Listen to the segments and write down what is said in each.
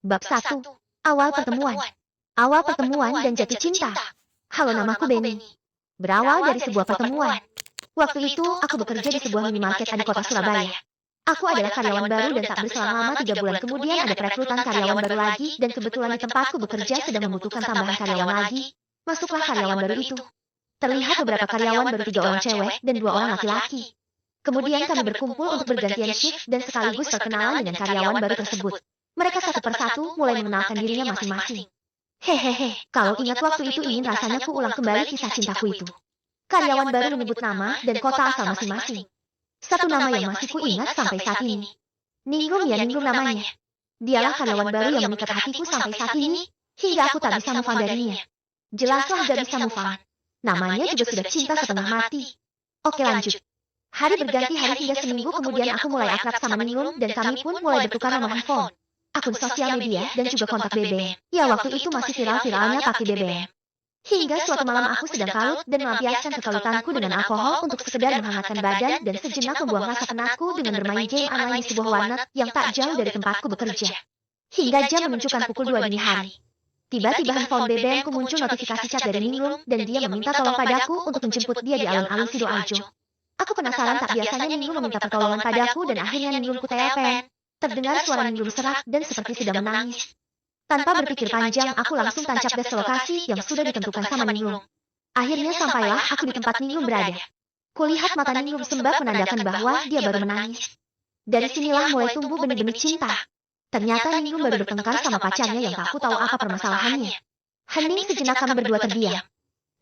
Bab 1. Awal pertemuan. Awal pertemuan dan jatuh cinta. Halo, namaku Benny. Berawal dari sebuah pertemuan. Waktu itu, aku bekerja di sebuah minimarket di kota Surabaya. Aku adalah karyawan baru dan tak berselang lama 3 bulan kemudian ada perekrutan karyawan baru lagi dan kebetulan di tempatku bekerja sedang membutuhkan tambahan karyawan lagi. Masuklah karyawan baru itu. Terlihat beberapa karyawan baru 3 orang cewek dan 2 orang laki-laki. Kemudian kami berkumpul untuk bergantian shift dan sekaligus perkenalan dengan karyawan baru tersebut. Mereka satu persatu mulai mengenalkan dirinya masing-masing. Hehehe, kalau ingat waktu itu ingin rasanya ku ulang kembali kisah cintaku itu. Karyawan baru menyebut nama dan kota asal masing-masing. Satu nama yang masih ku ingat sampai saat ini. Ningrum, ya Ningrum namanya. Dialah karyawan baru yang mengikat hatiku sampai saat ini, hingga aku tak bisa move on darinya. Jelaslah gak bisa move on. Namanya juga sudah cinta setengah mati. Oke, lanjut. Hari berganti hari hingga seminggu kemudian aku mulai akrab sama Ningrum dan kami pun mulai bertukar nomor handphone, akun sosial media, dan juga kontak BBM. Ya, waktu itu masih viral-viralnya pakai BBM. Hingga suatu malam aku sedang kalut dan melampiaskan kekalutanku dengan alkohol untuk sekedar menghangatkan badan dan sejenak membuang rasa penatku dengan bermain game online di sebuah warnet yang tak jauh dari tempatku bekerja. Hingga jam menunjukkan pukul 2 dini hari. Tiba-tiba handphone BBM-ku muncul notifikasi chat dari Ningrum dan dia meminta tolong padaku untuk menjemput dia di alun-alun Sidoarjo. Aku penasaran tak biasanya Ningrum meminta pertolongan padaku dan akhirnya Ningrum ku telepon. Terdengar suara Ningrum serak dan seperti sedang menangis. Tanpa berpikir panjang, aku langsung tancap gas ke lokasi yang sudah ditentukan sama Ningrum. Akhirnya sampailah aku di tempat Ningrum berada. Kulihat mata Ningrum sembab menandakan bahwa dia baru menangis. Dari sinilah mulai tumbuh benih-benih cinta. Ternyata Ningrum baru bertengkar sama pacarnya yang tak aku tahu apa permasalahannya. Hening sejenak kami berdua terdiam.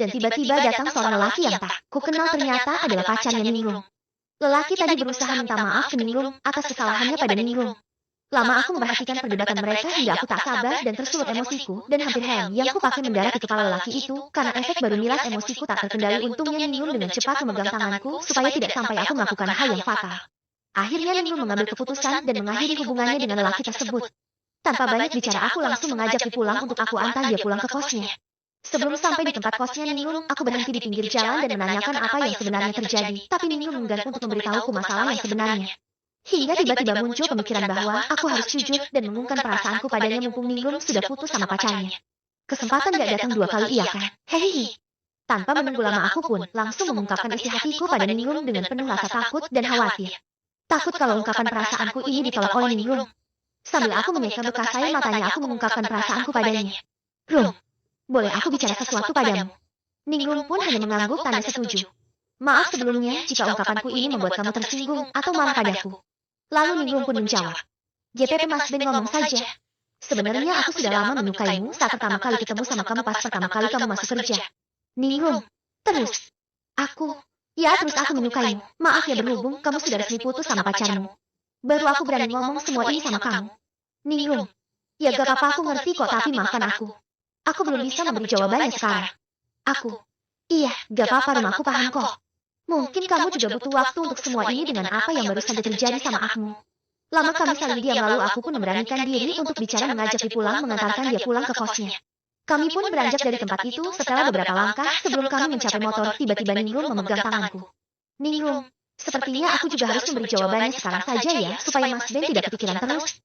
Dan tiba-tiba datang seorang lelaki yang tak ku kenal ternyata adalah pacarnya Ningrum. Lelaki tadi berusaha minta maaf ke Ningrum atas kesalahannya pada Ningrum. Lama aku memperhatikan perdebatan mereka hingga aku tak sabar dan tersulut emosiku dan hampir hem yang ku pakai mendarat di kepala lelaki itu karena efek baru milas emosiku tak terkendali. Untungnya Ningrum dengan cepat memegang tanganku supaya tidak sampai aku melakukan hal yang fatal. Akhirnya Ningrum mengambil keputusan dan mengakhiri hubungannya dengan lelaki tersebut. Tanpa banyak bicara aku langsung mengajak dia pulang untuk aku antar dia pulang ke kosnya. Sebelum sampai di tempat kosnya Ningrum, aku berhenti di pinggir jalan dan menanyakan apa yang sebenarnya terjadi. Tapi Ningrum enggan untuk memberitahuku masalah yang sebenarnya. Hingga tiba-tiba muncul pemikiran bahwa aku harus jujur dan mengungkapkan perasaanku padanya mumpung Ningrum sudah putus sama pacarnya. Kesempatan gak datang 2 kali, iya kan? Hehehe. Tanpa menunggu lama aku pun langsung mengungkapkan isi hatiku pada Ningrum dengan penuh rasa takut dan khawatir. Takut kalau ungkapan perasaanku ini ditolak oleh Ningrum. Sambil aku menyeka bekas air matanya aku mengungkapkan perasaanku padanya. Rum, boleh aku bicara sesuatu padamu? Ningrum pun hanya mengangguk tanda setuju. Maaf sebelumnya jika ungkapanku ini membuat kamu tersinggung atau marah padaku. Lalu Ningrum pun menjawab. GPP Mas Ben ngomong saja. Sebenarnya aku sudah lama menyukaimu saat pertama kali ketemu sama kamu pas pertama kali kamu masuk kerja. Ningrum, terus. Terus aku menyukaimu. Maaf ya berhubung kamu sudah resmi putus sama pacarmu. Baru aku berani ngomong semua ini sama kamu. Ningrum, ya gak apa-apa aku ngerti kok tapi maafkan aku. Aku belum bisa memberi jawabannya sekarang. Iya, gak apa-apa Rum, aku paham kok. Mungkin kamu juga butuh waktu untuk semua ini dengan apa yang baru saja terjadi sama aku. Lama kami saling diam lalu aku pun memberanikan diri untuk bicara mengajak dia pulang mengantarkan dia pulang ke kosnya. Kami pun beranjak dari tempat itu setelah beberapa langkah sebelum kami mencapai motor tiba-tiba Ningrum memegang tanganku. Ningrum, sepertinya aku juga harus memberi jawabannya sekarang saja ya supaya Mas Ben tidak kepikiran terus.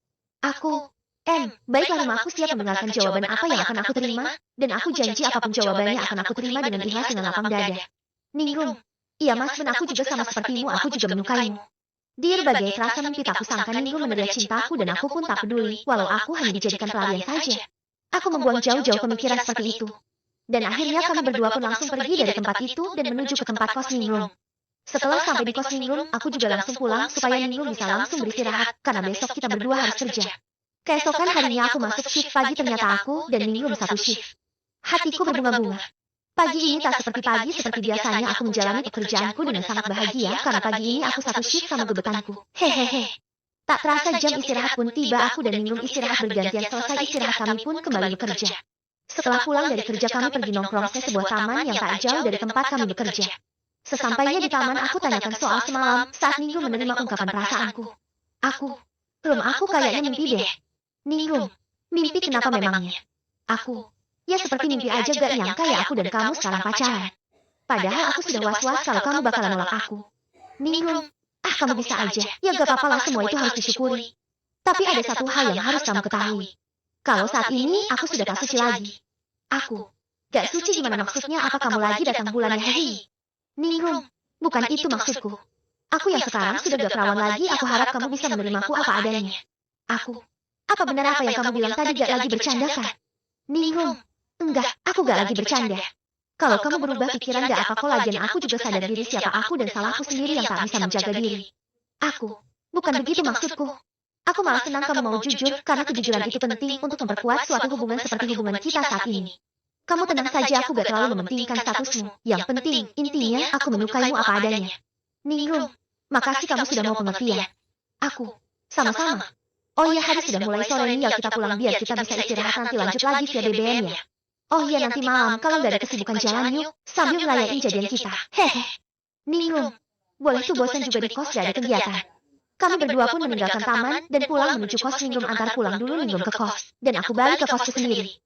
Baiklah Rum, aku siap mendengarkan jawaban apa yang akan aku terima dan aku janji apapun jawabannya akan aku terima dengan ikhlas dengan lapang dada. Ningrum, iya Mas Ben, aku juga sama sepertimu, aku juga menyukaimu. Di berbagai rasa mimpi tak kusangka Ningrum menerima cintaku dan aku pun tak peduli walau aku hanya dijadikan pelarian saja. Aku membuang jauh-jauh pemikiran seperti itu. Dan akhirnya kami berdua pun langsung pergi dari tempat itu dan menuju ke tempat kos Ningrum. Setelah sampai di kos Ningrum, aku juga langsung pulang supaya Ningrum bisa langsung beristirahat karena besok kita berdua harus kerja. Keesokan harinya aku masuk shift pagi, ternyata aku dan Ningrum satu shift. Hatiku berbunga-bunga. Pagi ini tak seperti pagi seperti biasanya aku menjalani pekerjaanku dengan sangat bahagia karena pagi ini aku satu shift sama gebetanku. Hehehe. Tak terasa jam istirahat pun tiba, aku dan Ningrum istirahat bergantian. Selesai istirahat kami pun kembali bekerja. Setelah pulang dari kerja kami pergi nongkrong ke sebuah taman yang tak jauh dari tempat kami bekerja. Sesampainya di taman aku tanyakan soal semalam saat Ningrum menerima ungkapan perasaanku. Rum, aku kayaknya mimpi deh. Ningrum, mimpi kenapa memangnya? Ya seperti mimpi aja, gak nyangka ya aku dan kamu sekarang pacaran. Padahal aku sudah was-was kalau kamu bakalan nolak aku. Ningrum, kamu bisa aja. Ya gak apa-apa lah, semua itu harus disyukuri. Tapi ada satu hal yang harus kamu ketahui. Kalau saat ini aku sudah tak suci lagi. Aku gak suci gimana maksudnya? Apa kamu lagi datang bulan Hei? Ningrum, bukan itu maksudku. Aku yang sekarang sudah gak perawan lagi, aku harap kamu bisa menerimaku apa adanya. Apa benar apa yang kamu bilang tadi? Gak lagi bercanda kan? Ningrum, enggak, aku gak lagi bercanda. Kalau kamu berubah pikiran gak apa kok, lagian aku juga sadar diri siapa aku dan salahku sendiri yang tak bisa menjaga diri. Bukan begitu maksudku. Aku malah senang kamu mau jujur, karena kejujuran itu penting untuk memperkuat suatu hubungan seperti hubungan kita saat ini. Kamu tenang saja, aku gak terlalu mementingkan statusmu. Yang penting, intinya, aku menyukaimu apa adanya. Ningrum, makasih kamu sudah mau pengertian. Sama-sama. Oh iya, hari sudah mulai sore nih, ya kita pulang biar kita bisa istirahat, nanti lanjut lagi via BBM ya. Oh iya, nanti malam, kalau gak ada kesibukan jalan yuk, sambil ngelayain jadian kita. Hehe. Ningrum, boleh tuh, bosan juga di kos gak ada kegiatan. Kami berdua pun meninggalkan taman dan pulang menuju kos Ningrum. Antar pulang dulu Ningrum ke kos, dan aku balik ke kosku sendiri.